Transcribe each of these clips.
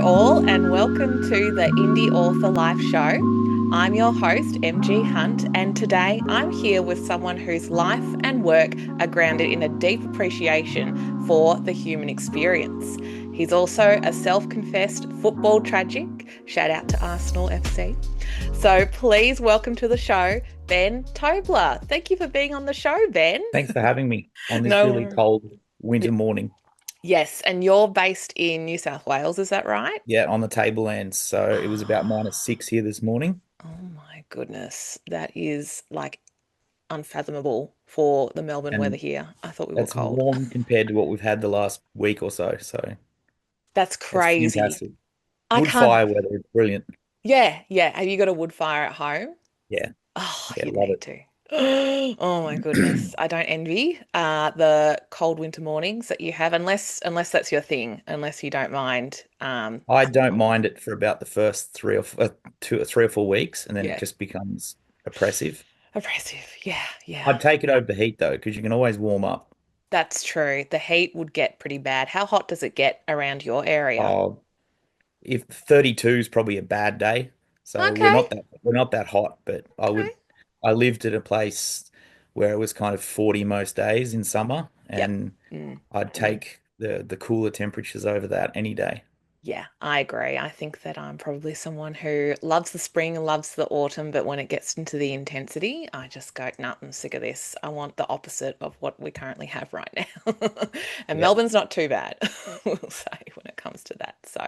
all, and welcome to the Indie Author Life Show. I'm your host, MG Hunt, and today I'm here with someone whose life and work are grounded in a deep appreciation for the human experience. He's also a self-confessed football tragic. Shout out to Arsenal FC. So please welcome to the show, Ben Tobler. Thank you for being on the show, Ben. Thanks for having me on this No really worries. cold winter morning. Yes, and you're based in New South Wales, is that right? Yeah, on the Tablelands. So it was about Ah, -6 here this morning, oh my goodness. That is like unfathomable for the Melbourne weather and here. I thought we were that's cold. warm compared to what we've had the last week or so. So That's it's crazy. fantastic. I Wood can't. fire weather, it's brilliant. Yeah, yeah. Have you got a wood fire at home? Yeah, Oh, yeah, you love need it. to. Oh my goodness. I don't envy the cold winter mornings that you have unless that's your thing, unless you don't mind. I don't mind it for about the first 3 or 4 weeks, and then it Yeah. just becomes oppressive. Oppressive. Yeah, yeah. I'd take it over the heat though, because you can always warm up. That's true. The heat would get pretty bad. How hot does it get around your area? Oh, if 32 is probably a bad day. So Okay. we're not that hot, but Okay. I lived at a place where it was kind of 40 most days in summer, Yep. and Mm. I'd take the cooler temperatures over that any day. Yeah, I agree. I think that I'm probably someone who loves the spring and loves the autumn, but when it gets into the intensity, I just go, nah, I'm sick of this. I want the opposite of what we currently have right now. And Yeah. Melbourne's not too bad, we'll say, when it comes to that. So,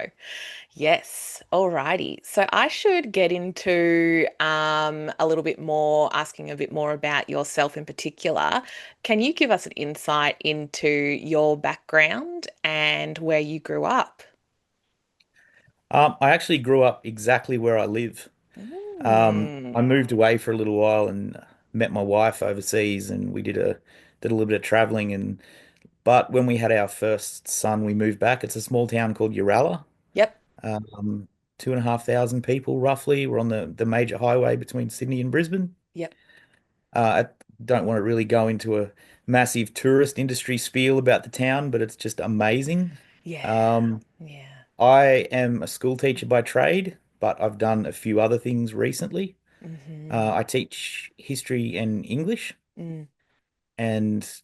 yes, alrighty. So I should get into a little bit more, asking a bit more about yourself in particular. Can you give us an insight into your background and where you grew up? I actually grew up exactly where I live. I Mm. moved away for a little while and met my wife overseas, and we did a little bit of traveling. And but when we had our first son, we moved back. It's a small town called Uralla. Yep. Um, 2,500 people roughly. We're on the major highway between Sydney and Brisbane. Yep. I don't want to really go into a massive tourist industry spiel about the town, but it's just amazing. Yeah. Um, Yeah. I am a school teacher by trade, but I've done a few other things recently. Hmm. I teach history and English, Mm. and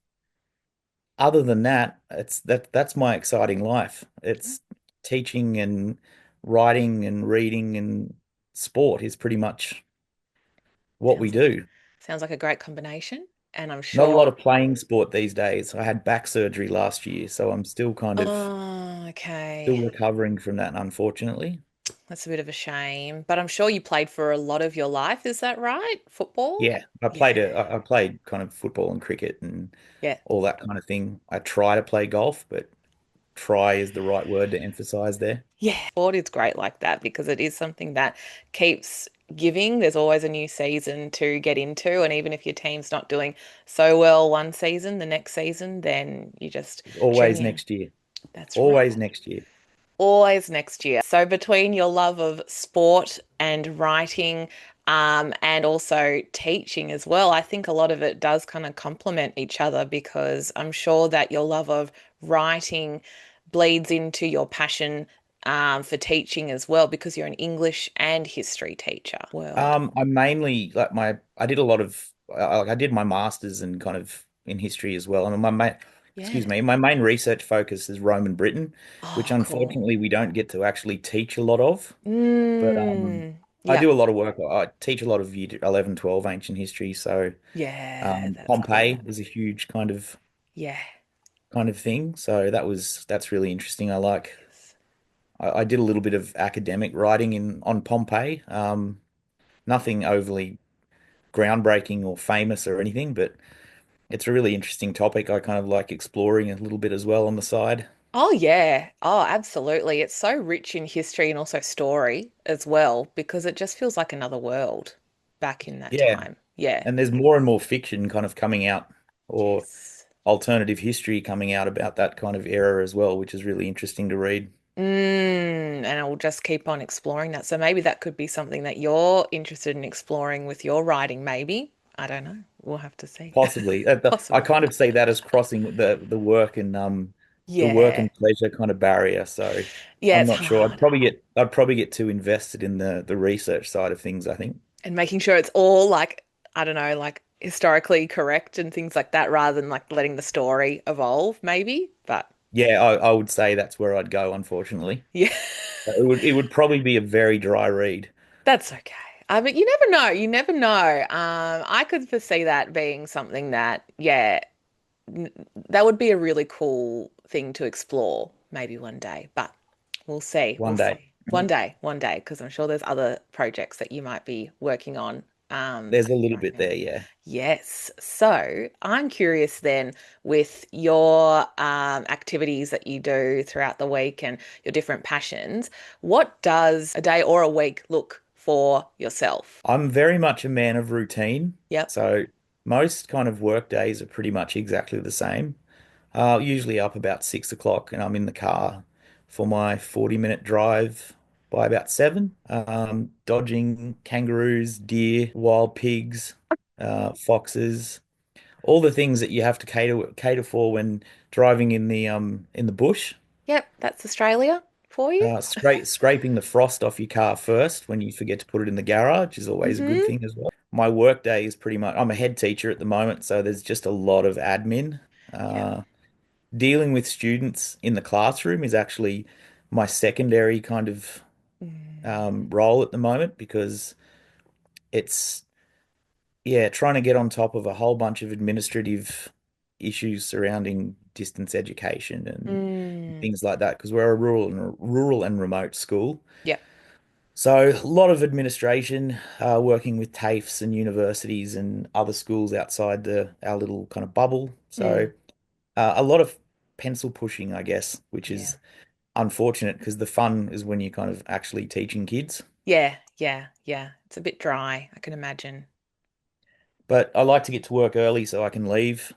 other than that, that's my exciting life. It's teaching and writing and reading and sport is pretty much what we Sounds like do. sounds like a great combination. And I'm Not a lot sure. of playing sport these days. I had back surgery last year, so I'm still Oh, still okay. recovering from that, unfortunately. That's a bit of a shame. But I'm sure you played for a lot of your life. Is that right? Football? Yeah, Yeah. I played kind of football and cricket and Yeah. all that kind of thing. I try to play golf, but try is the right word to emphasize there. Yeah. Sport is great like that because it is something that keeps giving. There's always a new season to get into. And even if your team's not doing so well one season, the next season, then you just It's tune always in. next year. That's Always right. next year. Always next year. So between your love of sport and writing, and also teaching as well, I think a lot of it does kind of complement each other because I'm sure that your love of writing bleeds into your passion, for teaching as well because you're an English and history teacher. World. I mainly I did a lot of I did my master's and kind of in history as well. And Yeah. my main research focus is Roman Britain, which Oh, cool. unfortunately we don't get to actually teach a lot of. But I Yeah. do a lot of work. I teach a lot of year 11, 12 ancient history. So Yeah, that's Pompeii cool. is a huge Yeah. kind of thing. So that's really interesting. Yes. I did a little bit of academic writing in on Pompeii. Nothing overly groundbreaking or famous or anything, but it's a really interesting topic. I kind of like exploring a little bit as well on the side. Oh, yeah. Oh, absolutely. It's so rich in history and also story as well because it just feels like another world back in that Yeah, time. Yeah. and there's more and more fiction kind of coming out, or Yes. alternative history coming out about that kind of era as well, which is really interesting to read. And I will just keep on exploring that. So maybe that could be something that you're interested in exploring with your writing, maybe. I don't know. We'll have to see. Possibly. I Possibly. kind of see that as crossing the work and the work Yeah. and pleasure kind of barrier. So Yeah, I'm it's not sure. hard. I'd probably get too invested in the research side of things, I think. And making sure it's all like, I don't know, like historically correct and things like that rather than like letting the story evolve, maybe. But Yeah, I would say that's where I'd go, unfortunately. yeah, It would probably be a very dry read. that's okay. But you never know. You never know. I could foresee that being something that, yeah, that would be a really cool thing to explore maybe one day. But we'll see. We'll One day. see. One day, because I'm sure there's other projects that you might be working on There's a little right bit now. there, yeah. Yes. So I'm curious then with your activities that you do throughout the week and your different passions, what does a day or a week look for yourself? I'm very much a man of routine. Yep. So most kind of work days are pretty much exactly the same. Usually up about 6 o'clock and I'm in the car for my 40-minute drive by about 7, dodging kangaroos, deer, wild pigs, foxes, all the things that you have to cater for when driving in the bush. Yep. That's Australia for you. Scraping the frost off your car first when you forget to put it in the garage is always a good Mm-hmm. thing as well. My work day is pretty much, I'm a head teacher at the moment, so there's just a lot of admin. Yep. Uh, Dealing with students in the classroom is actually my secondary kind of Mm, role at the moment because it's, yeah, trying to get on top of a whole bunch of administrative issues surrounding distance education and mm, things like that because we're a rural and remote school. yep. So a lot of administration, working with TAFEs and universities and other schools outside our little kind of bubble. Mm, So a lot of pencil pushing, I guess, which yeah. is unfortunate because the fun is when you're kind of actually teaching kids. Yeah. Yeah. Yeah. It's a bit dry, I can imagine. But I like to get to work early so I can leave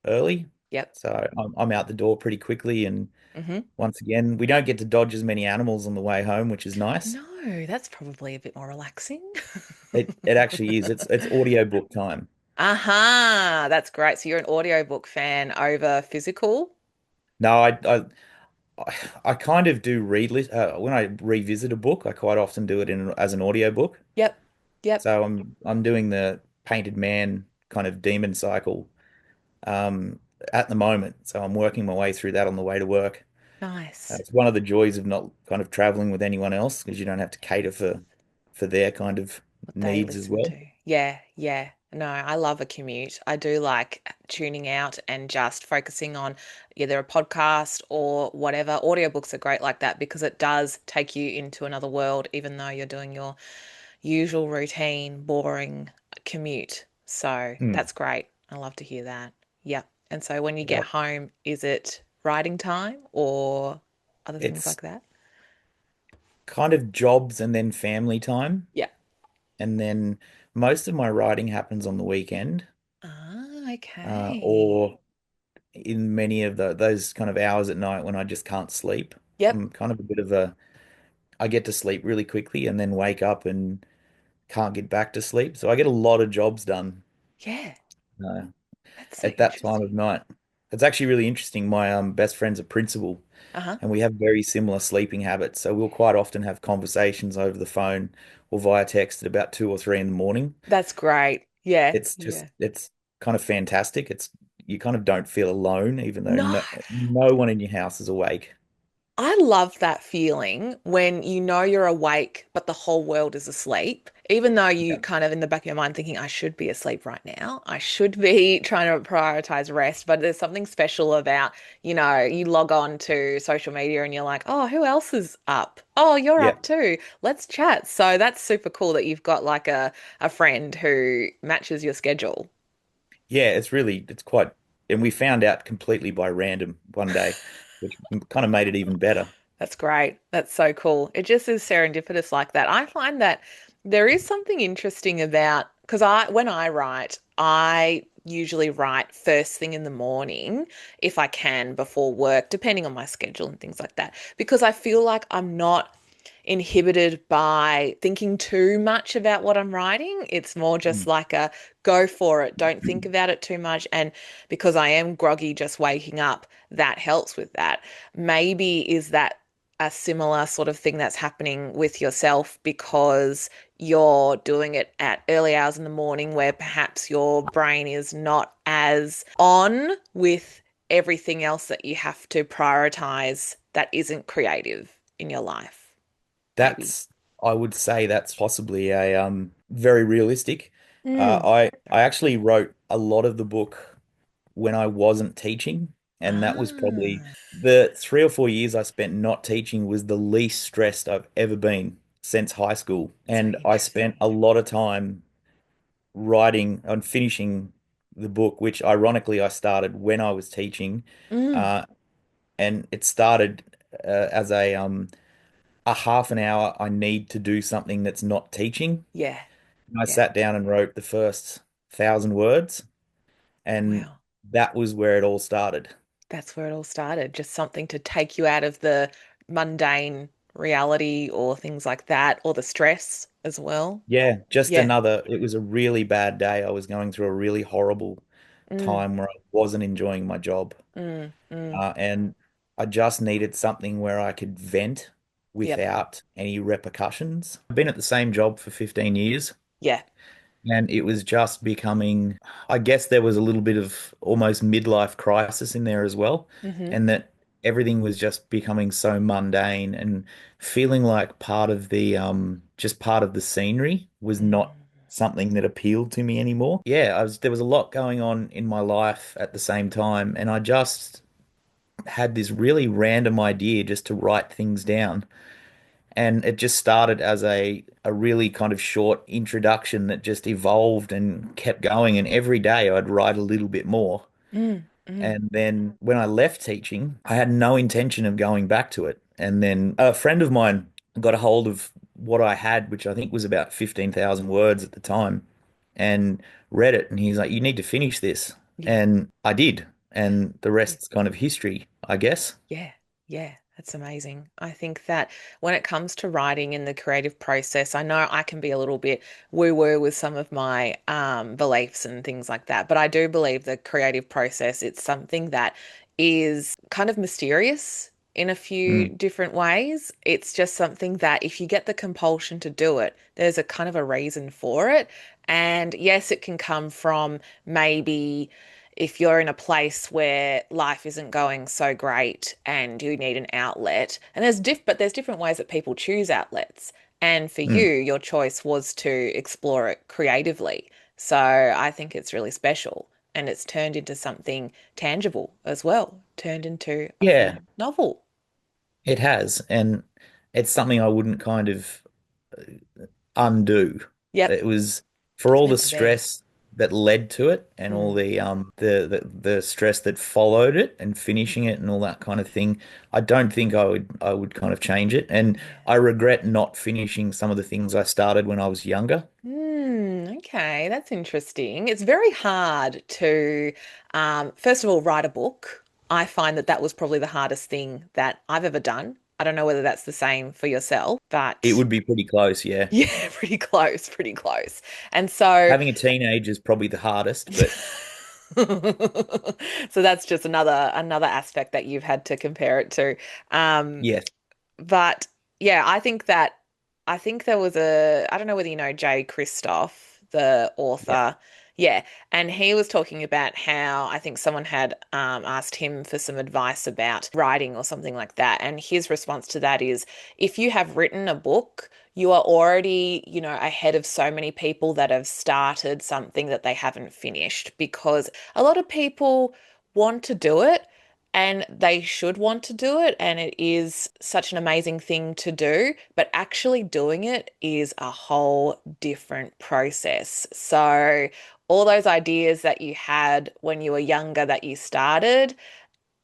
early. Yep. So I'm out the door pretty quickly. And Hmm. once again, we don't get to dodge as many animals on the way home, which is nice. No, that's probably a bit more relaxing. It actually is. It's audiobook time. Aha, that's great. So you're an audiobook fan over physical? No, I kind of do read list when I revisit a book, I quite often do it in as an audiobook. Yep. Yep. So I'm doing the Painted Man kind of demon cycle at the moment. So I'm working my way through that on the way to work. Nice. It's one of the joys of not kind of traveling with anyone else because you don't have to cater for their kind of What they needs as listen well. to. Yeah, yeah. No, I love a commute. I do like tuning out and just focusing on either a podcast or whatever. Audiobooks are great like that because it does take you into another world, even though you're doing your usual routine, boring commute. So Mm. that's great. I love to hear that. Yeah. And so when you get Yep. home, is it writing time or other things It's like that? kind of jobs and then family time. Yeah. And then most of my writing happens on the weekend, Ah, okay. or in many of those kind of hours at night when I just can't sleep. Yep. I'm kind of a bit of I get to sleep really quickly and then wake up and can't get back to sleep. So I get a lot of jobs done Yeah. uh, That's so at that time interesting. of night. It's actually really interesting. My best friend's a principal, Uh-huh. and we have very similar sleeping habits. So we'll quite often have conversations over the phone or via text at about 2 or 3 in the morning. That's great. Yeah. Yeah. It's kind of fantastic. You kind of don't feel alone, even though No. no one in your house is awake. I love that feeling when you know you're awake, but the whole world is asleep. Even though you Yeah. kind of in the back of your mind thinking, I should be asleep right now. I should be trying to prioritize rest. But there's something special about, you log on to social media and you're like, oh, who else is up? Oh, you're Yeah. up too. Let's chat. So that's super cool that you've got like a friend who matches your schedule. Yeah, it's quite, and we found out completely by random one day, which kind of made it even better. That's great. That's so cool. It just is serendipitous like that. I find that there is something interesting about because when I write, I usually write first thing in the morning if I can before work, depending on my schedule and things like that, because I feel like I'm not. inhibited by thinking too much about what I'm writing. It's more just Mm. like a go for it, don't think about it too much. And because I am groggy just waking up, that helps with that. Maybe is that a similar sort of thing that's happening with yourself because you're doing it at early hours in the morning where perhaps your brain is not as on with everything else that you have to prioritize that isn't creative in your life, maybe. That's, I would say that's possibly a very realistic. Mm. I actually wrote a lot of the book when I wasn't teaching, and that was probably Ah, the 3 or 4 years I spent not teaching was the least stressed I've ever been since high school. so And I spent interesting. a lot of time writing and finishing the book, which ironically I started when I was teaching. Mm. Uh, and it started as a half an hour I need to do something that's not teaching. Yeah, And I yeah. sat down and wrote the first 1,000 words, and Wow. that was where it all started. That's where it all started. Just something to take you out of the mundane reality or things like that, or the stress as well. Yeah, just Yeah. another, it was a really bad day. I was going through a really horrible Mm, time where I wasn't enjoying my job. mm. And I just needed something where I could vent Yep. without any repercussions. I've been at the same job for 15 years. Yeah. And it was just becoming, I guess there was a little bit of almost midlife crisis in there as well. Mm-hmm. And that everything was just becoming so mundane and feeling like part of the, just part of the scenery was not Mm. something that appealed to me anymore. Yeah, there was a lot going on in my life at the same time. And I just had this really random idea just to write things down. And it just started as a really kind of short introduction that just evolved and kept going. And every day I'd write a little bit more. Mm, mm. And then when I left teaching, I had no intention of going back to it. And then a friend of mine got a hold of what I had, which I think was about 15,000 words at the time, and read it. And he's like, "You need to finish this." Yeah. And I did. And the Yeah. rest's kind of history, I guess. Yeah, yeah, that's amazing. I think that when it comes to writing in the creative process, I know I can be a little bit woo-woo with some of my beliefs and things like that, but I do believe the creative process, it's something that is kind of mysterious in a few Mm. different ways. It's just something that if you get the compulsion to do it, there's a kind of a reason for it. And yes, it can come from maybe if you're in a place where life isn't going so great and you need an outlet, and there's different ways that people choose outlets. And for you, Mm. your choice was to explore it creatively. So I think it's really special. And it's turned into something tangible as well, turned into a Yeah, full novel. it has. And it's something I wouldn't kind of undo. Yep, It was for it's all the meant to be. stress that led to it and all Mm, the stress that followed it and finishing it and all that kind of thing. I don't think I would kind of change it. And yeah. I regret not finishing some of the things I started when I was younger. Okay, that's interesting. It's very hard to, first of all, write a book. I find that that was probably the hardest thing that I've ever done. I don't know whether that's the same for yourself, It but would be pretty close, yeah. yeah, pretty close, pretty close. And so, Having a teenager is probably the hardest, but so that's just another aspect that you've had to compare it to. Um, yes, But yeah, I think there was I don't know whether you know Jay Christoph, the yeah, author. Yeah, and he was talking about how I think someone had asked him for some advice about writing or something like that. And his response to that is if you have written a book, you are already, ahead of so many people that have started something that they haven't finished because a lot of people want to do it and they should want to do it. And it is such an amazing thing to do. But actually doing it is a whole different process. So, all those ideas that you had when you were younger that you started,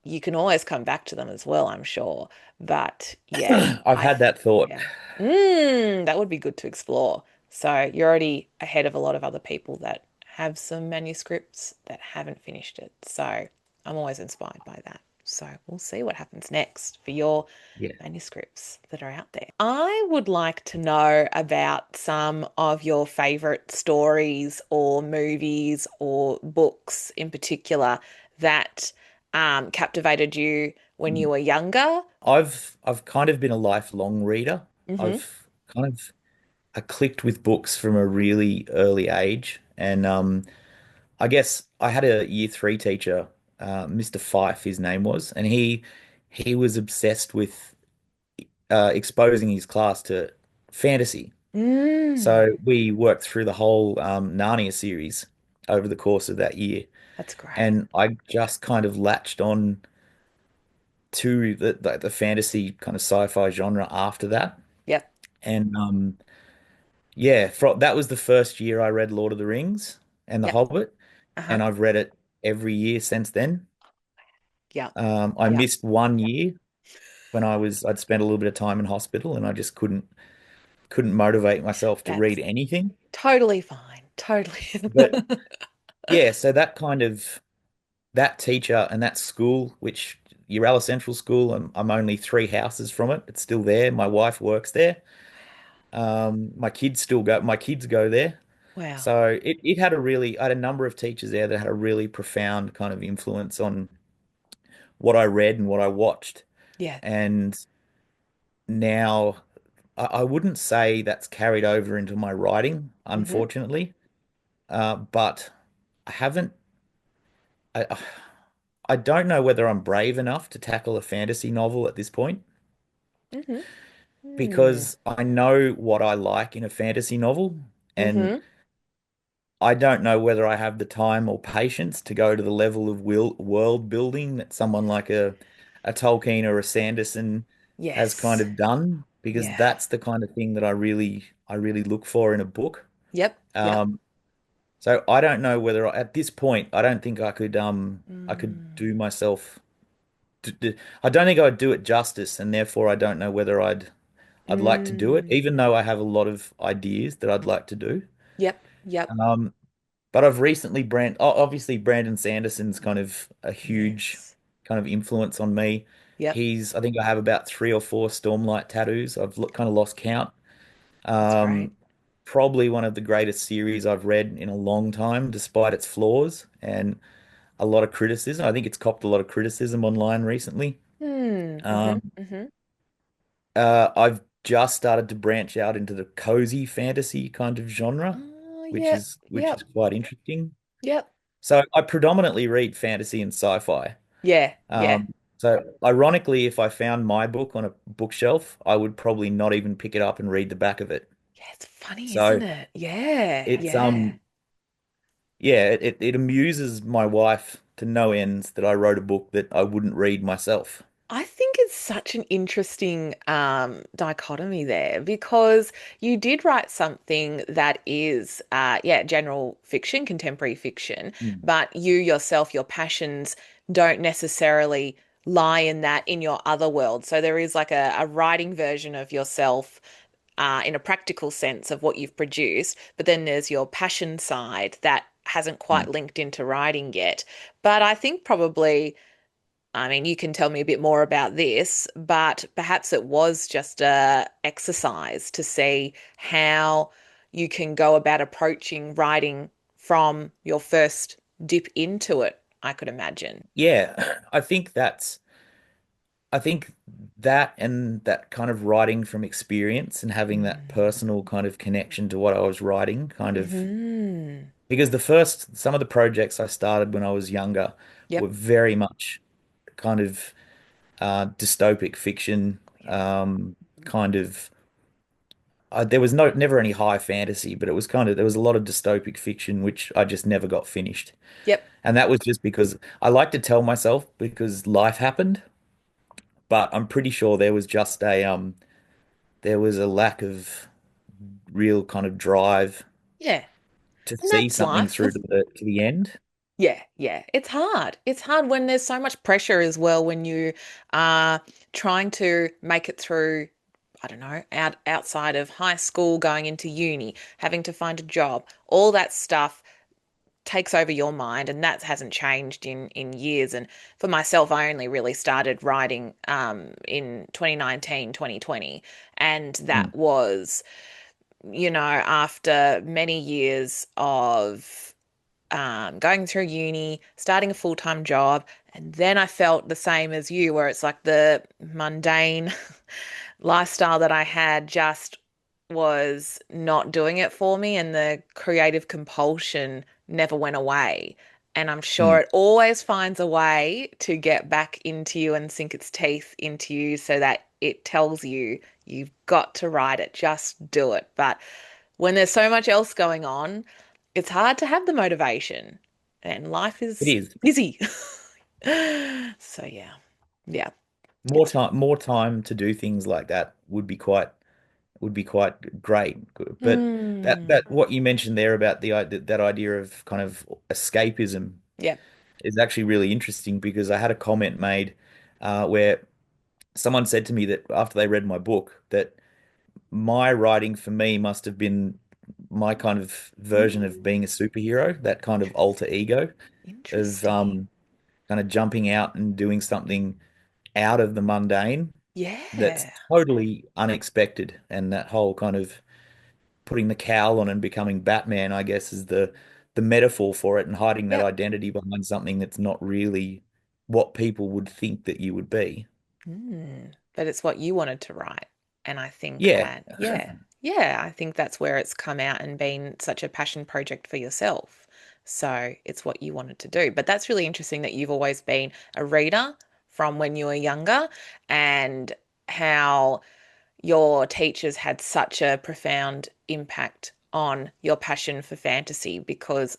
you can always come back to them as well, I'm sure. But yeah, I've had that thought. yeah. That would be good to explore. So, you're already ahead of a lot of other people that have some manuscripts that haven't finished it. So, I'm always inspired by that. So we'll see what happens next for your Yeah. manuscripts that are out there. I would like to know about some of your favorite stories or movies or books in particular that captivated you when you were younger. I've kind of been a lifelong reader. Mm-hmm. I've kind of I clicked with books from a really early age, and I guess I had a year three teacher, Mr. Fife, his name was, and he was obsessed with exposing his class to fantasy. Mm, So we worked through the whole Narnia series over the course of that year, that's great. and I just kind of latched on to the fantasy kind of sci-fi genre after that. Yep. And yeah, that was the first year I read Lord of the Rings and The Yep. Hobbit, Uh-huh. and I've read it every year since then. Yep. I Yep. missed one year when I'd spent a little bit of time in hospital, and I just couldn't motivate myself to That's read anything. totally fine. Totally. But yeah, so that teacher and that school, which Uralla Central School, I'm only 3 houses from it. It's still there. My wife works there. My kids go there. Wow. So I had a number of teachers there that had a really profound kind of influence on what I read and what I watched. Yeah. And now I wouldn't say that's carried over into my writing, Mm-hmm. unfortunately. But I haven't, I, I don't know whether I'm brave enough to tackle a fantasy novel at this point Mm-hmm. Mm. because I know what I like in a fantasy novel. And Mm-hmm. I don't know whether I have the time or patience to go to the level of world building that someone like a Tolkien or a Sanderson has kind Yes. of done, because Yeah. that's the kind of thing that I really look for in a book. Yep. Yep. Um, so I don't know whether at this point I don't think I could Mm. do myself. I don't think I'd do it justice, and therefore I don't know whether I'd like to do it, Mm. even though I have a lot of ideas that I'd like to do. Yep. Yep. Um, But I've recently obviously Brandon Sanderson's kind of a huge Yes. kind of influence on me. Yep. I think I have about 3 or 4 Stormlight tattoos. I've kind of lost count. That's great. Um, Probably one of the greatest series I've read in a long time, despite its flaws and a lot of criticism. I think it's copped a lot of criticism online recently. Hmm. Mm-hmm. Um, Mm-hmm. I've just started to branch out into the cozy fantasy kind of genre, Oh, which yep. is Yep. quite interesting. Yep. So I predominantly read fantasy and sci-fi. Yeah. Yeah. So ironically, if I found my book on a bookshelf, I would probably not even pick it up and read the back of it. Yeah. It's funny, isn't So it? Yeah. it's Yeah. yeah, it amuses my wife to no ends that I wrote a book that I wouldn't read myself. I think it's such an interesting dichotomy there because you did write something that is, yeah, general fiction, contemporary fiction, Mm. but you yourself, your passions don't necessarily lie in that in your other world. So there is like a writing version of yourself. In a practical sense of what you've produced, but then there's your passion side that hasn't quite Mm. linked into writing yet. But I think probably I mean, you can tell me a bit more about this, but perhaps it was just a exercise to see how you can go about approaching writing from your first dip into it, I could imagine. Yeah, I think that and that kind of writing from experience and having that Mm. personal kind of connection to what I was writing kind of. Hmm. Because some of the projects I started when I was younger were Yep. very much kind of dystopic fiction, Yep. kind of. There was never any high fantasy, but there was a lot of dystopic fiction which I just never got finished, Yep. and that was just because I like to tell myself because life happened, but I'm pretty sure there was a lack of real kind of drive Yeah. to And see that's something life. through to the end. Yeah, yeah. It's hard. It's hard when there's so much pressure as well when you are trying to make it through, I don't know, outside of high school, going into uni, having to find a job, all that stuff takes over your mind, and that hasn't changed in years. And for myself, I only really started writing in 2019, 2020, and Mm. that was, after many years of going through uni, starting a full-time job, and then I felt the same as you, where it's like the mundane lifestyle that I had just was not doing it for me, and the creative compulsion never went away. And I'm sure Mm. it always finds a way to get back into you and sink its teeth into you so that it tells you you've got to write it, just do it. But when there's so much else going on, it's hard to have the motivation, and life It is is. busy. So yeah, yeah, it's More time to do things like that would be quite great. But that what you mentioned there about that idea of kind of escapism yeah. is actually really interesting because I had a comment made where someone said to me that after they read my book that my writing for me must have been my kind of version of Mm, being a superhero, that kind of alter ego of interesting. kind of jumping out and doing something out of the mundane that's Yeah. totally unexpected. And that whole kind of putting the cowl on and becoming Batman, I guess, is the metaphor for it, and hiding that Yep. identity behind something that's not really what people would think that you would be. But it's what you wanted to write. And I think Yeah. that, yeah, I think that's where it's come out and been such a passion project for yourself. So it's what you wanted to do. But that's really interesting that you've always been a reader from when you were younger, and how your teachers had such a profound impact on your passion for fantasy, because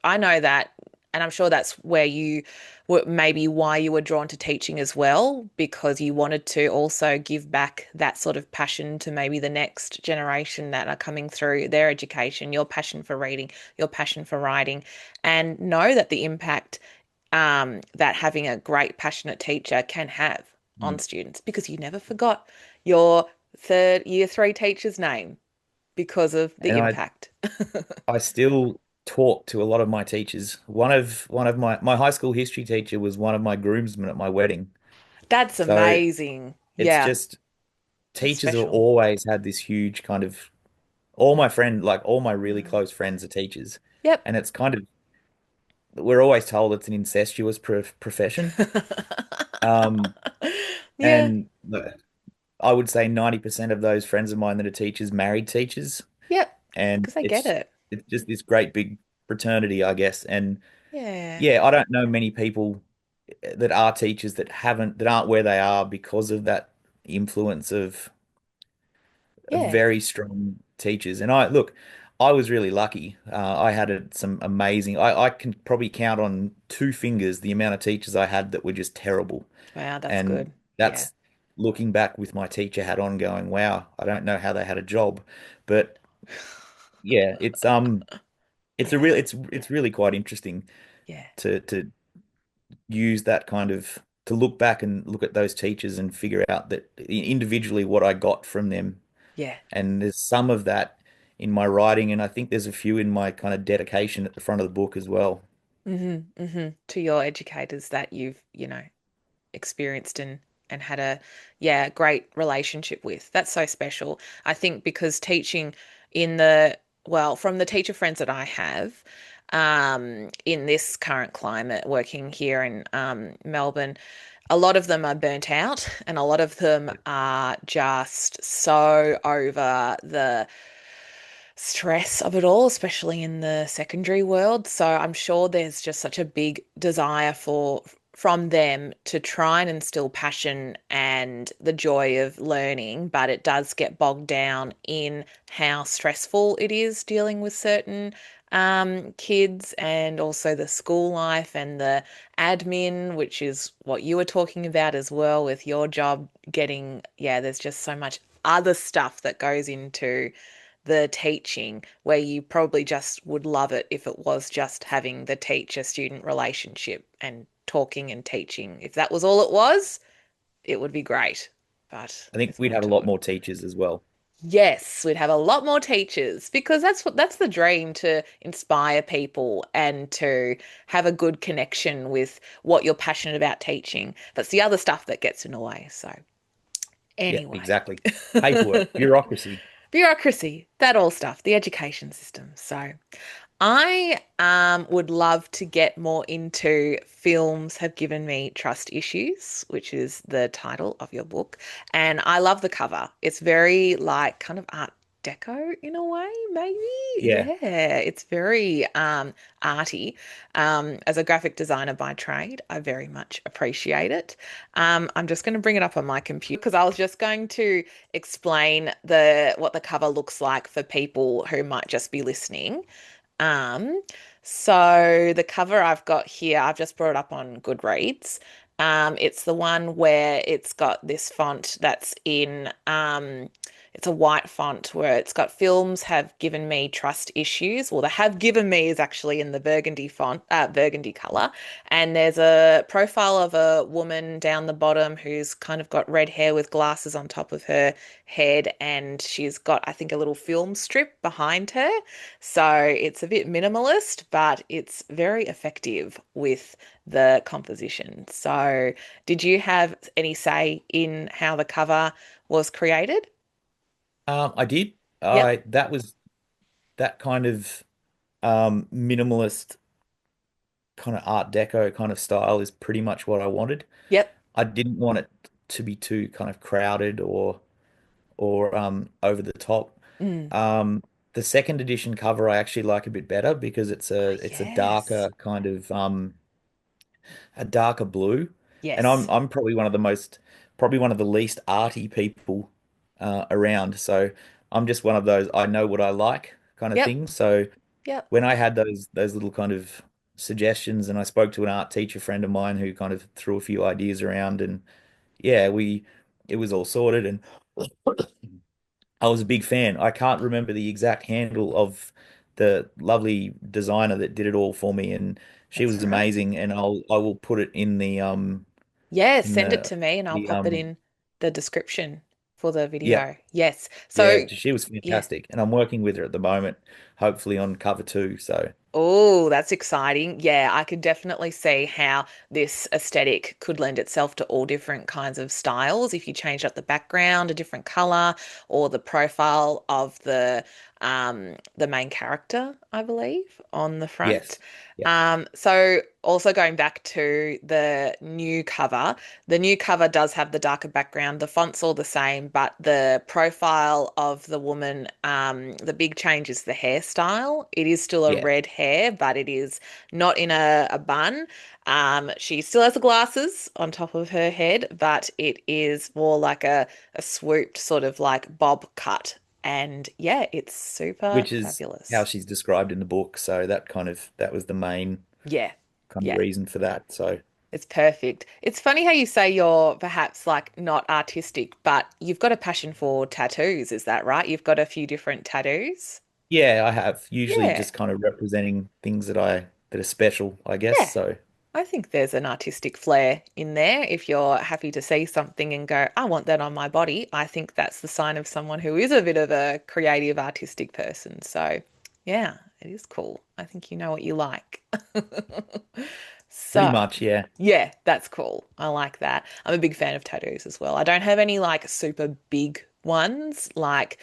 I know that, and I'm sure that's where you were, maybe why you were drawn to teaching as well, because you wanted to also give back that sort of passion to maybe the next generation that are coming through their education, your passion for reading, your passion for writing, and know that the impact that having a great, passionate teacher can have on Mm. students, because you never forgot your third year three teacher's name because of the And impact. I still talk to a lot of my teachers. One of my high school history teacher was one of my groomsmen at my wedding. That's So amazing. it's Yeah, just that's teachers have special. always had this huge kind of all my really Mm. close friends are teachers. Yep. And it's kind of we're always told it's an incestuous profession. Um, Yeah, and I would say 90% of those friends of mine that are teachers married teachers. yep, And because I get it. it's just this great big fraternity, I guess. And Yeah, yeah, I don't know many people that are teachers that aren't where they are because of that influence of yeah, very strong teachers. And I was really lucky. I had some amazing. I can probably count on two fingers the amount of teachers I had that were just terrible. wow, that's And good. Yeah. that's looking back with my teacher hat on, going, wow, I don't know how they had a job, but yeah, Yeah, it's really quite interesting yeah, to use that kind of to look back and look at those teachers and figure out that individually what I got from them. yeah. And there's some of that in my writing, and I think there's a few in my kind of dedication at the front of the book as well. To your educators that you've, experienced and had a, yeah, great relationship with. That's so special. I think because teaching in the, well, from the teacher friends that I have, in this current climate, working here in Melbourne, a lot of them are burnt out, and a lot of them are just so over the stress of it all, especially in the secondary world. So I'm sure there's just such a big desire for from them to try and instill passion and the joy of learning, but it does get bogged down in how stressful it is dealing with certain kids, and also the school life and the admin, which is what you were talking about as well with your job getting, yeah, there's just so much other stuff that goes into the teaching, where you probably just would love it if it was just having the teacher student relationship and talking and teaching. If that was all it was, it would be great. But I think there's we'd more have a to lot it. more teachers as well. Yes, we'd have a lot more teachers because that's the dream, to inspire people and to have a good connection with what you're passionate about teaching. That's the other stuff that gets in the way. So Yeah, anyway. exactly. Paperwork, bureaucracy. Bureaucracy, that all stuff, the education system. So I would love to get more into films have given me trust issues, which is the title of your book. And I love the cover. It's very like kind of art deco in a way, maybe. Yeah. Yeah, it's very arty. As a graphic designer by trade, I very much appreciate it. I'm just going to bring it up on my computer because I was just going to explain the what the cover looks like for people who might just be listening. Um, so the cover I've got here, I've just brought it up on Goodreads. It's the one where it's got this font that's in, it's a white font where it's got films have given me trust issues. Well, the have given me is actually in the burgundy font, burgundy color. And there's a profile of a woman down the bottom who's kind of got red hair with glasses on top of her head. And she's got, I think, a little film strip behind her. So it's a bit minimalist, but it's very effective with the composition. So, did you have any say in how the cover was created? I did. Yep, I that was that kind of minimalist kind of Art Deco kind of style is pretty much what I wanted. yep. I didn't want it to be too kind of crowded or over the top. Mm. Um, the second edition cover I actually like a bit better because Oh, it's a yes. darker kind of a darker blue. And Yes. I'm probably one of the least arty people around. So I'm just one of those I know what I like kind of Yep, things. So yep. when I had those little kind of suggestions and I spoke to an art teacher friend of mine who kind of threw a few ideas around and yeah, we it was all sorted and I was a big fan. I can't remember the exact handle of the lovely designer that did it all for me and she That's was all right. amazing and I will put it Yeah, in send it to me and I'll the pop it in the description for the yeah. video. Yes. Yeah, So, she was yeah. fantastic and I'm working with her at the moment, hopefully on cover two. So Oh, that's exciting. Yeah, I could definitely see how this aesthetic could lend itself to all different kinds of styles if you changed up the background, a different color, or the profile of the main character, I believe, on the front. yes. Yeah. So also going back to the new cover does have the darker background. The font's all the same, but the profile of the woman, the big change is the hairstyle. It is still a Yeah. red hair, but it is not in a bun. She still has the glasses on top of her head, but it is more like a swooped sort of like bob cut. And yeah, it's super Which is how fabulous. she's described in the book. So that was the main Yeah, kind of yeah. reason for that. So It's perfect. It's funny how you say you're perhaps like not artistic, but you've got a passion for tattoos, is that right? You've got a few different tattoos. yeah, I have usually Yeah, just kind of representing things that are special, I guess. yeah. So I think there's an artistic flair in there. If you're happy to see something and go, I want that on my body, I think that's the sign of someone who is a bit of a creative, artistic person. So, yeah, it is cool. I think you know what you like. pretty So, much, yeah. yeah, that's cool. I like that. I'm a big fan of tattoos as well. I don't have any like super big ones, like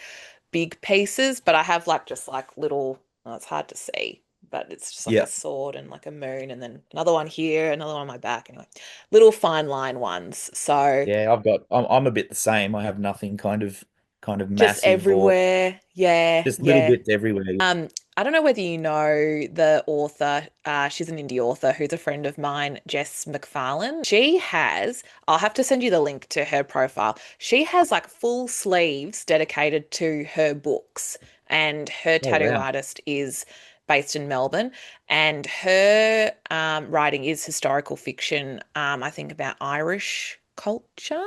big pieces, but I have like just like little, oh, it's hard to see, but it's just like a Yeah. sword and like a moon, and then another one here, another one on my back, and like little fine line ones. So Yeah, I'm a bit the same. I have nothing kind of just massive or everywhere. Yeah, just little yeah. bits everywhere. I don't know whether you know the author. She's an indie author who's a friend of mine, Jess McFarlane. I'll have to send you the link to her profile. She has like full sleeves dedicated to her books, and her Oh tattoo wow. artist is based in Melbourne, and her writing is historical fiction, I think about Irish culture.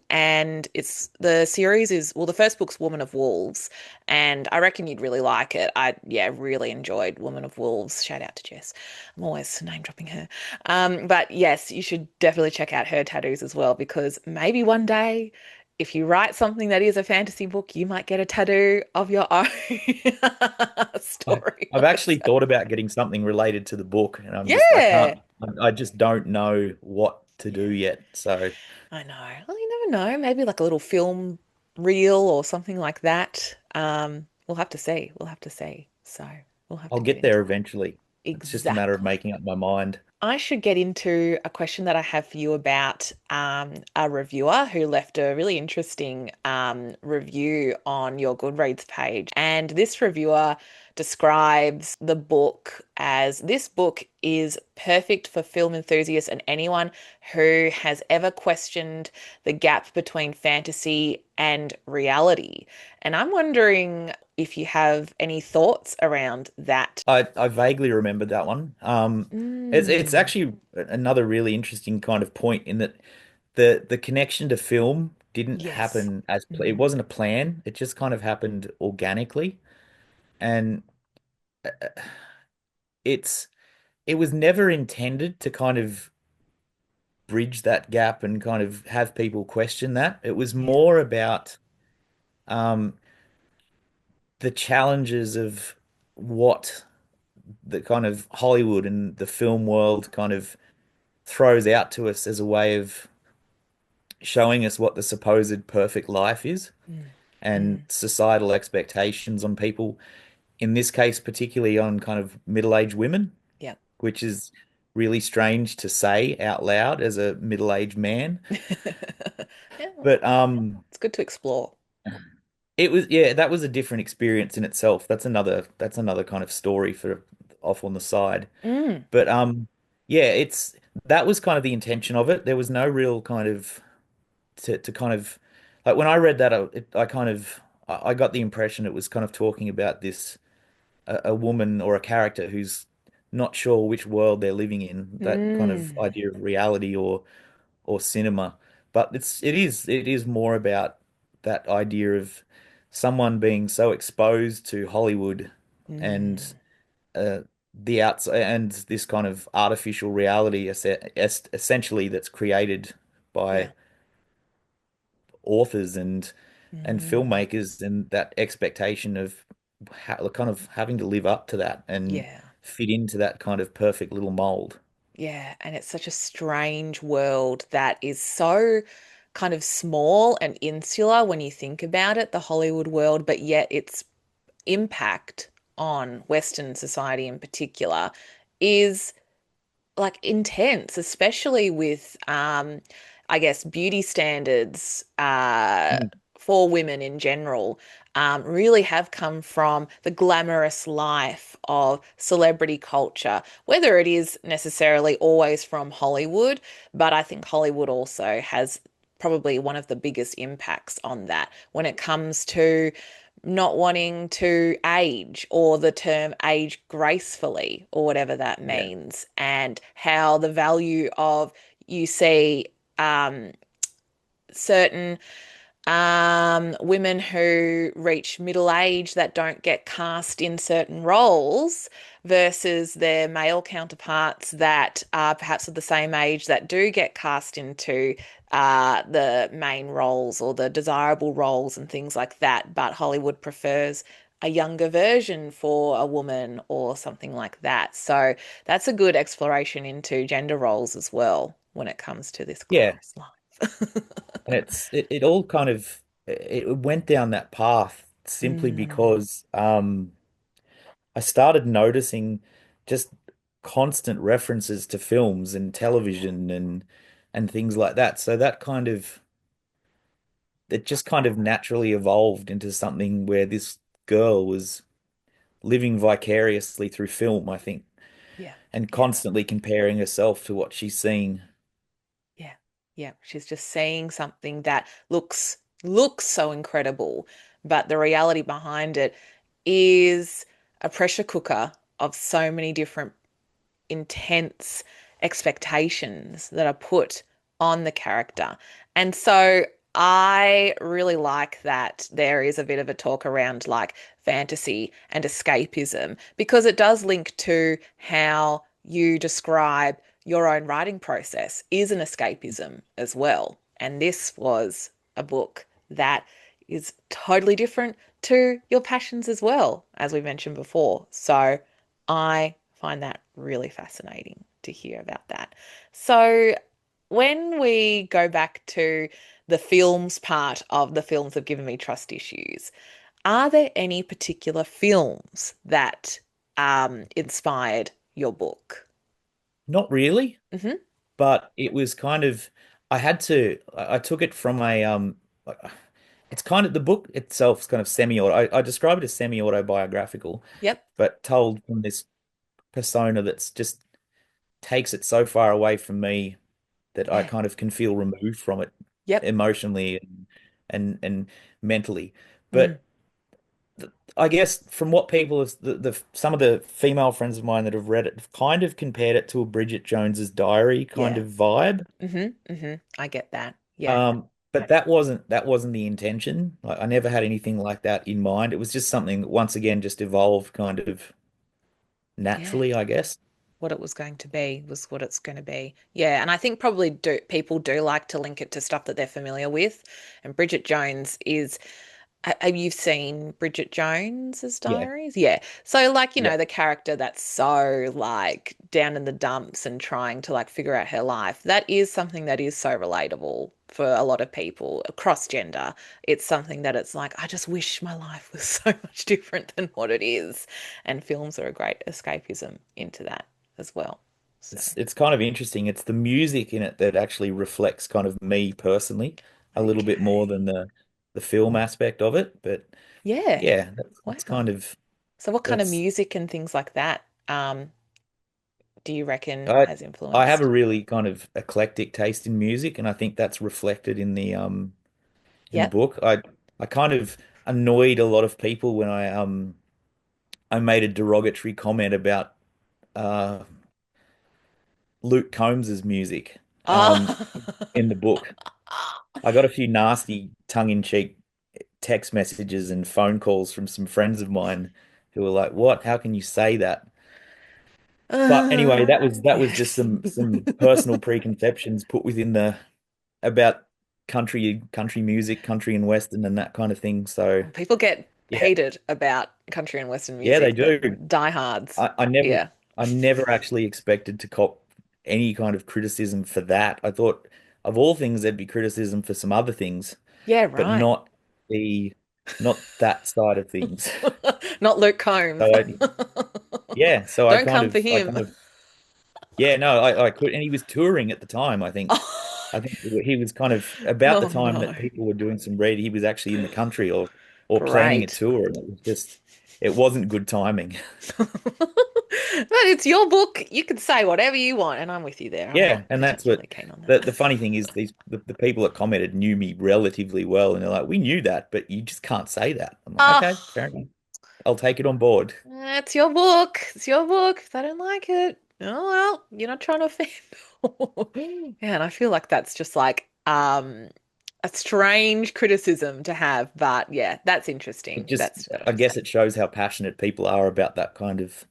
And it's the series is, well, the first book's Woman of Wolves, and I reckon you'd really like it. Yeah, really enjoyed Woman of Wolves. Shout out to Jess. I'm always name dropping her. But yes, you should definitely check out her tattoos as well because maybe one day if you write something that is a fantasy book, you might get a tattoo of your own I, story I've on it. actually thought about getting something related to the book, and I Yeah, can't, I just don't know what to do yeah, yet. So I know. Well, you never know. Maybe like a little film reel or something like that. We'll have to see. We'll have to see. So we'll have I'll to get get into there that. eventually. It's just a matter of Exactly. making up my mind. I should get into a question that I have for you about a reviewer who left a really interesting review on your Goodreads page. And this reviewer describes the book as this book is perfect for film enthusiasts and anyone who has ever questioned the gap between fantasy and reality. And I'm wondering if you have any thoughts around that. I vaguely remember that one. It's Mm, actually another really interesting kind of point in that the connection to film didn't yes. happen as it Mm. wasn't a plan. It just kind of happened organically, and uh, it's it was never intended to kind of bridge that gap and kind of have people question that. It was Yeah. more about um, the challenges of what the kind of Hollywood and the film world kind of throws out to us as a way of showing us what the supposed perfect life is Mm, and mm, societal expectations on people, in this case, particularly on kind of middle-aged women, yeah. which is really strange to say out loud as a middle-aged man. Yeah, well, But it's good to explore. it was, yeah, that was a different experience in itself. That's another kind of story for off on the side. Mm, But yeah, it's that was kind of the intention of it. There was no real kind of to kind of like when I read that, I kind of I got the impression it was kind of talking about this a woman or a character who's not sure which world they're living in, that kind of mm, idea of reality or cinema. But it is more about that idea of someone being so exposed to Hollywood and mm. uh, the outs and this kind of artificial reality essentially that's created Yeah. by authors and Mm, filmmakers, and that expectation of kind of having to live up to that and yeah. fit into that kind of perfect little mold. Yeah. And it's such a strange world that is so kind of small and insular when you think about it, the Hollywood world, but yet its impact on Western society in particular is like intense, especially with I guess beauty standards Mm. for women in general really have come from the glamorous life of celebrity culture, whether it is necessarily always from Hollywood, but I think Hollywood also has probably one of the biggest impacts on that when it comes to not wanting to age or the term age gracefully or whatever that Yeah, means, and how the value of you see certain women who reach middle age that don't get cast in certain roles versus their male counterparts that are perhaps of the same age that do get cast into the main roles or the desirable roles and things like that. But Hollywood prefers a younger version for a woman or something like that. So that's a good exploration into gender roles as well when it comes to this yeah, glamorous life. and it all kind of it went down that path simply Mm, because I started noticing just constant references to films and television and things like that. So that kind of it just kind of naturally evolved into something where this girl was living vicariously through film, I think, yeah, and yeah. constantly comparing herself to what she's seen. Yeah. Yeah. She's just seeing something that looks so incredible, but the reality behind it is a pressure cooker of so many different intense expectations that are put on the character. And so I really like that there is a bit of a talk around like fantasy and escapism because it does link to how you describe your own writing process is an escapism as well. And this was a book that is totally different to your passions as well, as we mentioned before. So I find that really fascinating to hear about that. So when we go back to the films part of the films have given me trust issues, are there any particular films that inspired your book? Not really, Hmm. but it was kind of I took it from a it's kind of the book itself is kind of I describe it as semi-autobiographical, Yep. but told from this persona that's just takes it so far away from me that I Yeah. kind of can feel removed from it Yep. emotionally and mentally. Mm. But I guess from what people have the some of the female friends of mine that have read it have kind of compared it to a Bridget Jones's Diary kind Yeah. of vibe. I get that. Yeah. But that wasn't the intention. Like, I never had anything like that in mind. It was just something that once again just evolved kind of Yeah. naturally, I guess. What it was going to be was what it's going to be. Yeah, and I think probably do people do like to link it to stuff that they're familiar with. And Bridget Jones is have you seen Bridget Jones's Yeah. diaries? Yeah. So like, Yeah. the character that's so like down in the dumps and trying to like figure out her life, that is something that is so relatable for a lot of people across gender. It's something that it's like, I just wish my life was so much different than what it is. And films are a great escapism into that as well. So, It's kind of interesting. It's the music in it that actually reflects kind of me personally a little bit more okay. than the film aspect of it. But Yeah. yeah, that's Wow. kind of So what kind of that's music and things like that do you reckon I has I have a influenced? really kind of eclectic taste in music, and I think that's reflected in the Yep. book. I kind of annoyed a lot of people when I made a derogatory comment about uh Luke Combs's music Oh. in the book. I got a few nasty tongue-in-cheek text messages and phone calls from some friends of mine who were like, "What? How can you say that?" But anyway, that was just Yes. some personal preconceptions put within the about country music, country and western and that kind of thing. So People get yeah, heated about country and western yeah, they music, the do. diehards. I never Yeah. I never actually expected to cop any kind of criticism for that. I thought of all things there'd be criticism for some other things, Yeah, but right. the not that side of things. Not Luke Combs. So yeah, so Don't come for I him. kind of yeah, no, I could, and he was touring at the time. I think he was kind of about the Oh time no. that people were doing some read. He was actually in the country or planning a Great. tour, and it wasn't good timing. But it's your book. You can say whatever you want, and I'm with you there. I'm Yeah, not and that's particularly what keen on the that. funny thing is the people that commented knew me relatively well, and they're like, "We knew that, but you just can't say that." I'm like, "Okay, Oh, fair enough. I'll take it on board." it's your book. It's your book. If they don't like it, oh well, you're not trying to offend. Yeah, and I feel like that's just like a strange criticism to have, but yeah, that's interesting. It just, That's I guess, interesting. it shows how passionate people are about that kind of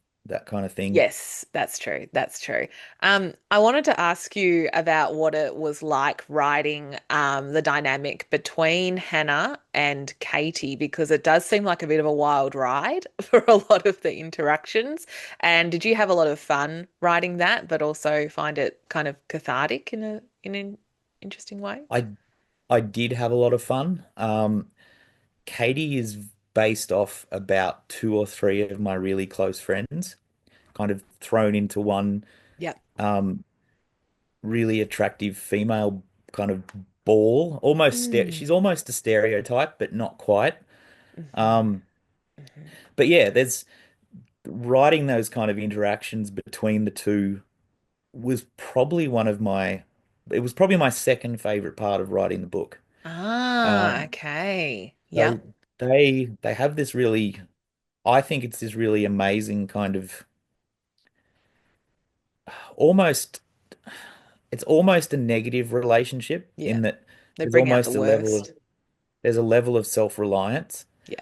thing. Yes, that's true. That's true. I wanted to ask you about what it was like writing the dynamic between Hannah and Katie, because it does seem like a bit of a wild ride for a lot of the interactions. And did you have a lot of fun writing that, but also find it kind of cathartic in an interesting way? I I did have a lot of fun. Katie is based off about two or three of my really close friends, kind of thrown into one Yep. um, really attractive female kind of ball. Mm. She's almost a stereotype, but not quite. Hmm. Um, Hmm. but yeah, there's writing those kind of interactions between the two was probably it was probably my second favorite part of writing the book. Ah, Um, okay. so Yep. they have this really, I think it's this really amazing kind of almost it's almost a negative relationship Yeah. in that They there's bring out the almost worst. there's a level of self-reliance, Yeah.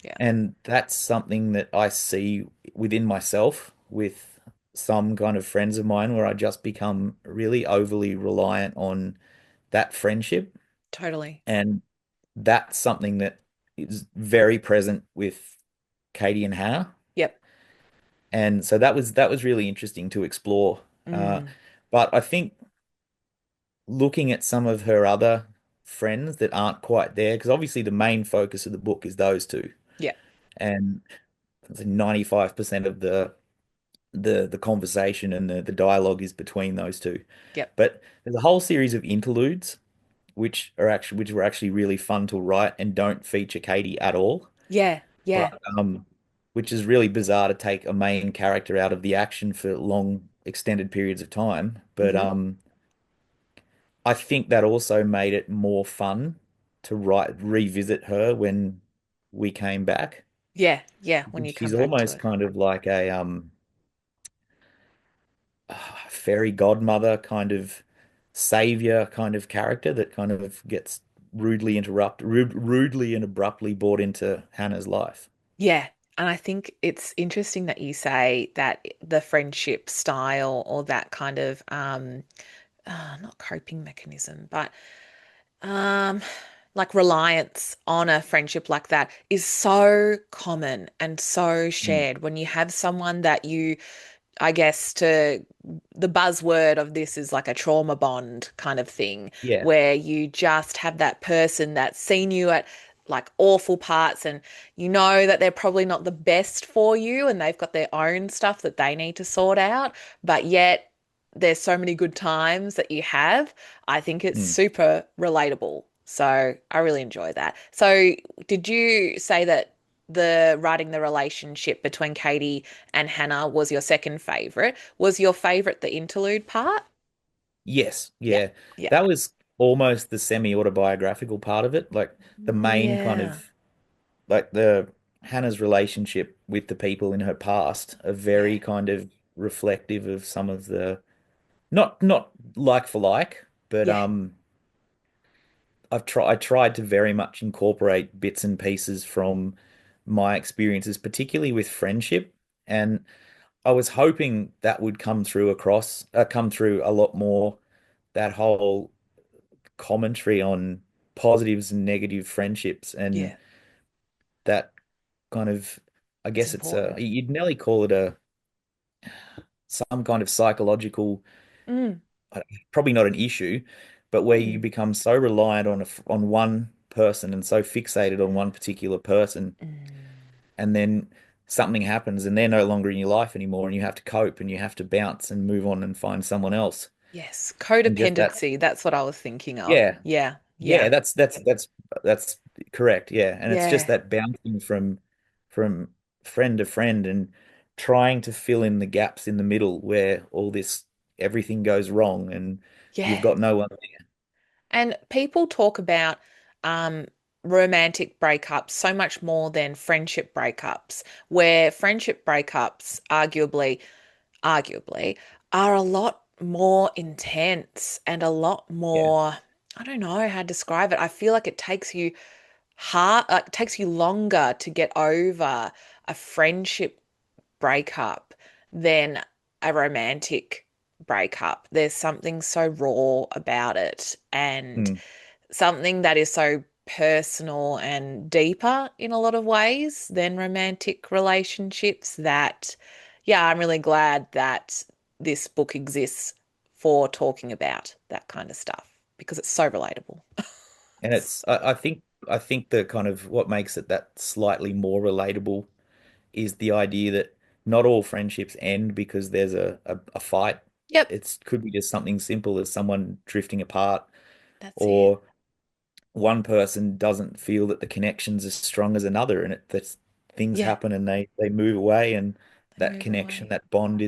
Yeah. and that's something that I see within myself with some kind of friends of mine where I just become really overly reliant on that friendship. Totally. And that's something that is very present with Katie and Hannah. Yep. And so that was really interesting to explore. Uh, Mm. but I think looking at some of her other friends that aren't quite there, because obviously the main focus of the book is those two, Yep. and 95% of the conversation and the dialogue is between those two. Yep. But there's a whole series of interludes which were actually really fun to write and don't feature Katie at all. Yeah. But Yeah. which is really bizarre to take a main character out of the action for long extended periods of time. But Hmm. I think that also made it more fun to revisit her when we came back. Yeah. Yeah. When you come She's back to almost it. kind of like a fairy godmother kind of savior kind of character that kind of gets rudely and abruptly brought into Hannah's life. Yeah. And I think it's interesting that you say that the friendship style or that kind of not coping mechanism, but um like reliance on a friendship like that is so common and so Mm. shared when you have someone that you, I guess, to the buzzword of this is like a trauma bond kind of thing, Yeah. where you just have that person that's seen you at like awful parts and you know that they're probably not the best for you and they've got their own stuff that they need to sort out, but yet there's so many good times that you have. I think it's Mm. super relatable. So I really enjoy that. So did you say that the writing the relationship between Katie and Hannah was your second favorite? Was your favorite the interlude part? Yes. Yeah. Yeah. Yeah. That was almost the semi-autobiographical part of it. Like the main kind Yeah. of like the Hannah's relationship with the people in her past are Yeah. very kind of reflective of some of the not like for like, but Yeah. I tried to very much incorporate bits and pieces from my experiences, particularly with friendship, and I was hoping that would come through a lot more, that whole commentary on positives and negative friendships, and Yeah. that kind of, I It's guess it's important. you'd nearly call it a some kind of psychological, Mm. probably not an issue, but where you Mm. become so reliant on one person and so fixated on one particular person, Mm. and then something happens and they're no longer in your life anymore, and you have to cope and you have to bounce and move on and find someone else. Yes. And just that, Codependency. That's what I was thinking of. yeah, Yeah. yeah, Yeah. that's correct. Yeah, and it's just Yeah. that bouncing from friend to friend and trying to fill in the gaps in the middle where everything goes wrong and you've Yeah. got no one. And people talk about um, romantic breakups so much more than friendship breakups, where friendship breakups arguably are a lot more intense and a lot Yeah. more, I don't know how to describe it. I feel like it takes you longer to get over a friendship breakup than a romantic breakup. There's something so raw about it and Mm. something that is so personal and deeper in a lot of ways than romantic relationships that, yeah, I'm really glad that this book exists for talking about that kind of stuff because it's so relatable. And I think the kind of what makes it that slightly more relatable is the idea that not all friendships end because there's a fight. Yep, It could be just something simple as someone drifting apart, that's it. or one person doesn't feel that the connection's as strong as another, and that's things Yeah, happen and they move away, and they that move connection, away. that bond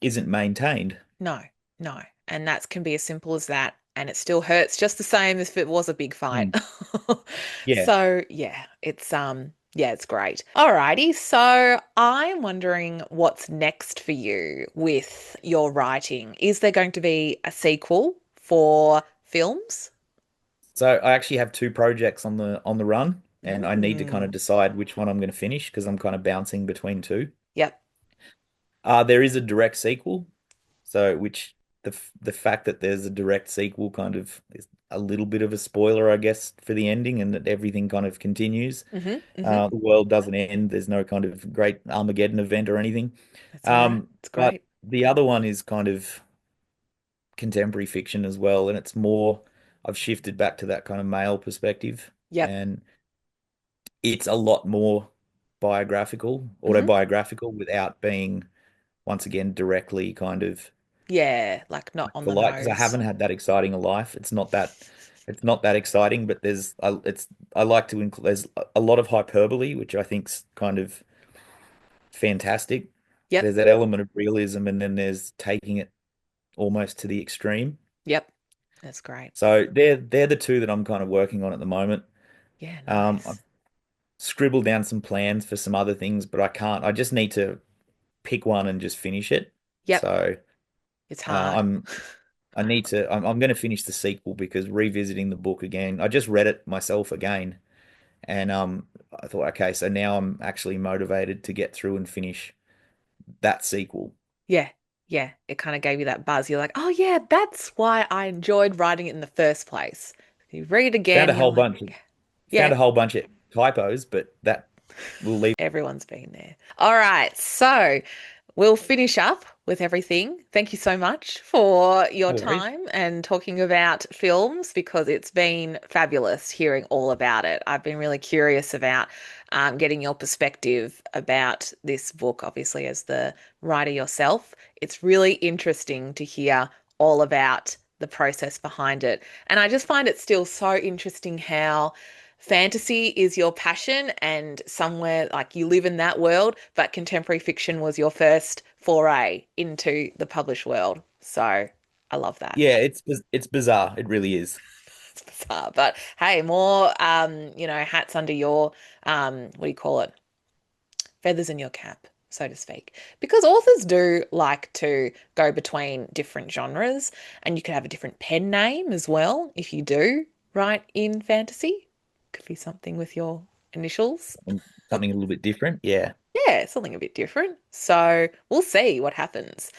isn't maintained. No, no. And that can be as simple as that. And it still hurts just the same as if it was a big fight. Mm. Yeah. So yeah, it's great. Alrighty, so I'm wondering what's next for you with your writing. Is there going to be a sequel for films? So I actually have two projects on the run, and I need to kind of Mm, decide which one I'm going to finish because I'm kind of bouncing between two. yep. There is a direct sequel, so which the fact that there's a direct sequel kind of is a little bit of a spoiler, I guess, for the ending, and that everything kind of continues. Hmm. Hmm. The world doesn't end. There's no kind of great Armageddon event or anything. That's all right. It's But great. the other one is kind of contemporary fiction as well, and it's more. I've shifted back to that kind of male perspective, Yep. and it's a lot more biographical, Hmm. autobiographical, without being once again directly kind of Yeah, like not like on for the like because I nose. haven't had that exciting a life. It's not that exciting, but I like to include there's a lot of hyperbole, which I think's kind of fantastic. Yep. There's that element of realism, and then there's taking it almost to the extreme. Yep. That's great. So they're the two that I'm kind of working on at the moment. Yeah, I've nice. scribbled down some plans for some other things, but I can't. I just need to pick one and just finish it. Yep. So It's uh, hard. I'm I need to. I'm going to finish the sequel because revisiting the book again. I just read it myself again, and I thought, okay, so now I'm actually motivated to get through and finish that sequel. Yeah. Yeah. It kind of gave you that buzz. You're like, oh, yeah, that's why I enjoyed writing it in the first place. You read it Found again, a you're whole like, bunch of yeah, found yeah, a whole bunch of typos, but that will leave. everyone's been there. All right. So we'll finish up with everything. Thank you so much for your No worries. time and talking about films because it's been fabulous hearing all about it. I've been really curious about getting your perspective about this book, obviously, as the writer yourself. It's really interesting to hear all about the process behind it. And I just find it still so interesting how fantasy is your passion and somewhere like you live in that world, but contemporary fiction was your first foray into the published world. So I love that. Yeah, it's bizarre. It really is. It's bizarre. But hey, more hats under your what do you call it? Feathers in your cap, so to speak. Because authors do like to go between different genres, and you could have a different pen name as well if you do write in fantasy. Could be something with your initials. And something a little bit different. Yeah. Yeah, something a bit different. So we'll see what happens.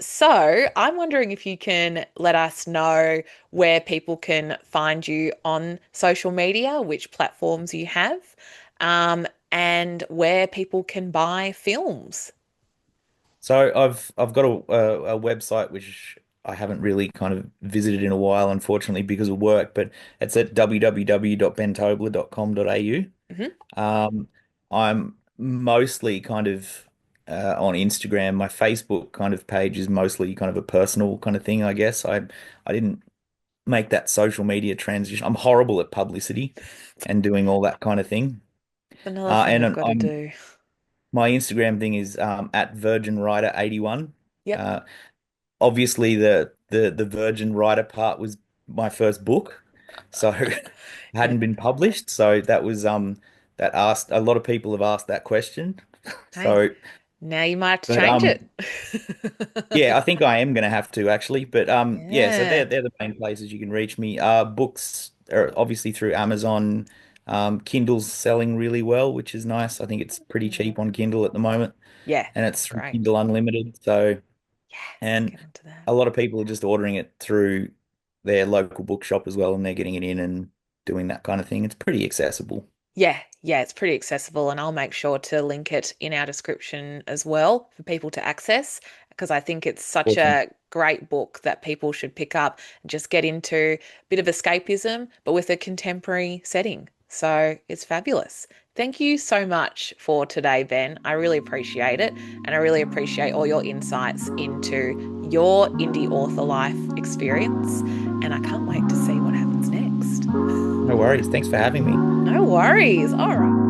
So I'm wondering if you can let us know where people can find you on social media, which platforms you have, and where people can buy films. So I've got a website which I haven't really kind of visited in a while, unfortunately, because of work, but it's at www.bentobler.com.au. Hmm. Um, I'm mostly kind of on Instagram. My Facebook kind of page is mostly kind of a personal kind of thing, I guess. I didn't make that social media transition. I'm horrible at publicity and doing all that kind of thing. Another thing And we've got to I'm do. my Instagram thing is at Virgin Rider 81. Yep. Uh, obviously the Virgin Rider part was my first book, so it Yeah. hadn't been published. So that was that asked a lot of people have asked that question. Hey, So, now you might have to but change it. yeah, I think I am going to have to actually. But yeah, so Yeah. they're the main places you can reach me. Books are obviously through Amazon. Kindle's selling really well, which is nice. I think it's pretty cheap on Kindle at the moment, Yeah, and it's that's through great. Kindle Unlimited. So, Yes, and get onto that. a lot of people are just ordering it through their local bookshop as well, and they're getting it in and doing that kind of thing. It's pretty accessible. Yeah, yeah, it's pretty accessible, and I'll make sure to link it in our description as well for people to access because I think it's such Awesome. a great book that people should pick up and just get into a bit of escapism, but with a contemporary setting. So it's fabulous. Thank you so much for today, Ben. I really appreciate it, and I really appreciate all your insights into your indie author life experience, and I can't wait to see what happens next. No worries. Thanks for having me. No worries. All right.